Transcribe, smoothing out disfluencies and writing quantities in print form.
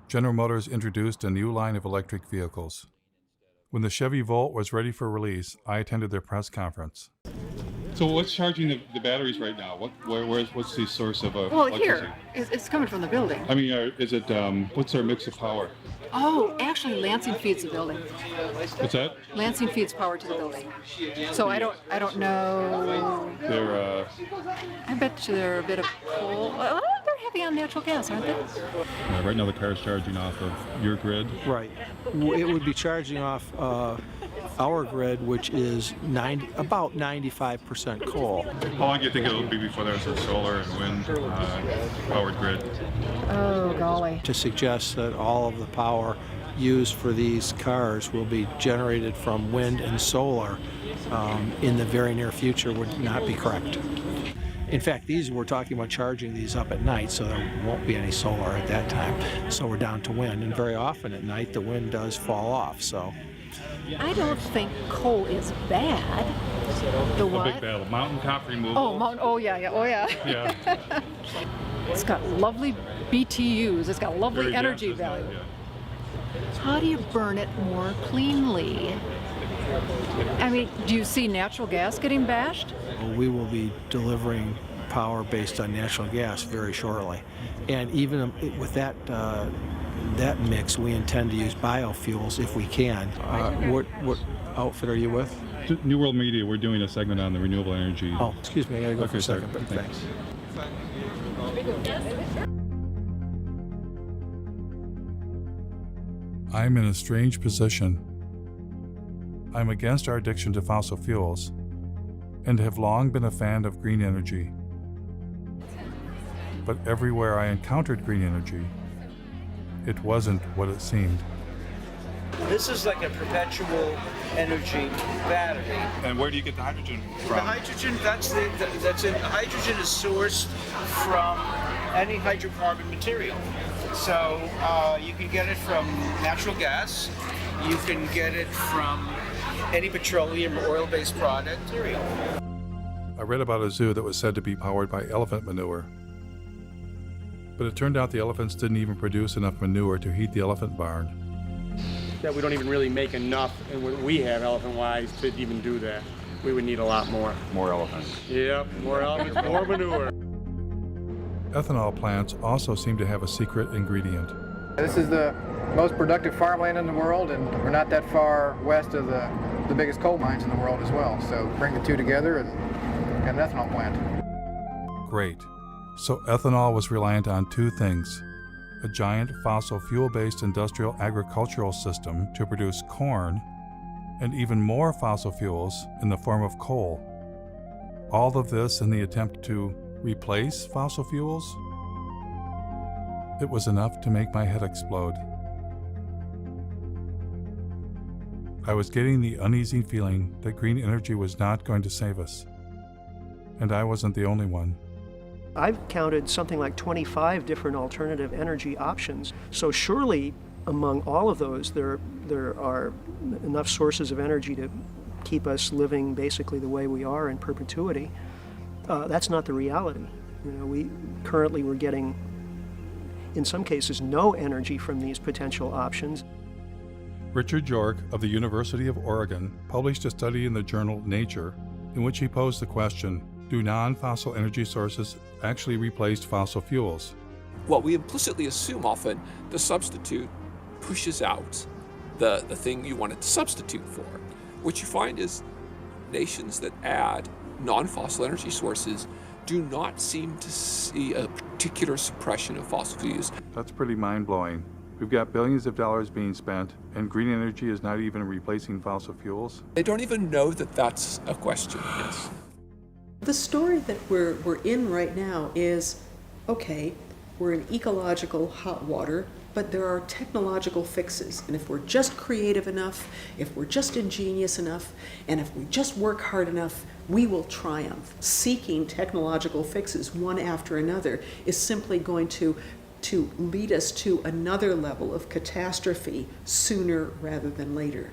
General Motors introduced a new line of electric vehicles. When the Chevy Volt was ready for release, I attended their press conference. So what's charging the batteries right now? What's the source of Well, electricity? here, it's coming from the building. I mean, is it, what's their mix of power? Oh, actually, Lansing feeds the building. What's that? Lansing feeds power to the building. So I don't know. They're, I bet you they're a bit of coal. Well, they're heavy on natural gas, aren't they? right now the car's charging off of your grid. Right. It would be charging off our grid, which is about 95% coal. How long do you think it'll be before there's a solar and wind powered grid? Oh, golly. To suggest that all of the power used for these cars will be generated from wind and solar in the very near future would not be correct. In fact, we're talking about charging these up at night, so there won't be any solar at that time. So we're down to wind, and very often at night the wind does fall off. So I don't think coal is bad. The what? A big battle. Mountain top removal. Oh, yeah. Yeah. It's got lovely BTUs. It's got lovely Very energy dense, value. isn't it? Yeah. How do you burn it more cleanly? I mean, do you see natural gas getting bashed? we will be delivering power based on natural gas very shortly. And even with that mix, we intend to use biofuels if we can. What outfit are you with? New World Media, we're doing a segment on the renewable energy. Oh, excuse me, I gotta go for a second, but Thanks. I'm in a strange position. I'm against our addiction to fossil fuels and have long been a fan of green energy. But everywhere I encountered green energy, it wasn't what it seemed. This is like a perpetual energy battery. And where do you get the hydrogen from? The hydrogen, hydrogen is sourced from any hydrocarbon material. So you can get it from natural gas, you can get it from any petroleum or oil-based product material. I read about a zoo that was said to be powered by elephant manure. But it turned out the elephants didn't even produce enough manure to heat the elephant barn. That we don't even really make enough, and what we have elephant-wise, to even do that. We would need a lot more. More elephants. Yep, more elephants, more manure. Ethanol plants also seem to have a secret ingredient. This is the most productive farmland in the world, and we're not that far west of the biggest coal mines in the world as well. So bring the two together and get an ethanol plant. Great. So ethanol was reliant on two things: a giant fossil fuel-based industrial agricultural system to produce corn, and even more fossil fuels in the form of coal. All of this in the attempt to replace fossil fuels? It was enough to make my head explode. I was getting the uneasy feeling that green energy was not going to save us. And I wasn't the only one. I've counted something like 25 different alternative energy options. So surely among all of those, there are enough sources of energy to keep us living basically the way we are in perpetuity. That's not the reality. You know, we're getting, in some cases, no energy from these potential options. Richard York of the University of Oregon published a study in the journal Nature in which he posed the question, do non-fossil energy sources actually replace fossil fuels? Well, we implicitly assume often the substitute pushes out the thing you want it to substitute for. What you find is nations that add non-fossil energy sources do not seem to see a particular suppression of fossil fuels. That's pretty mind-blowing. We've got billions of dollars being spent, and green energy is not even replacing fossil fuels? They don't even know that that's a question, yes. The story that we're in right now is, okay, we're in ecological hot water, but there are technological fixes. And if we're just creative enough, if we're just ingenious enough, and if we just work hard enough, we will triumph. Seeking technological fixes one after another is simply going to lead us to another level of catastrophe sooner rather than later.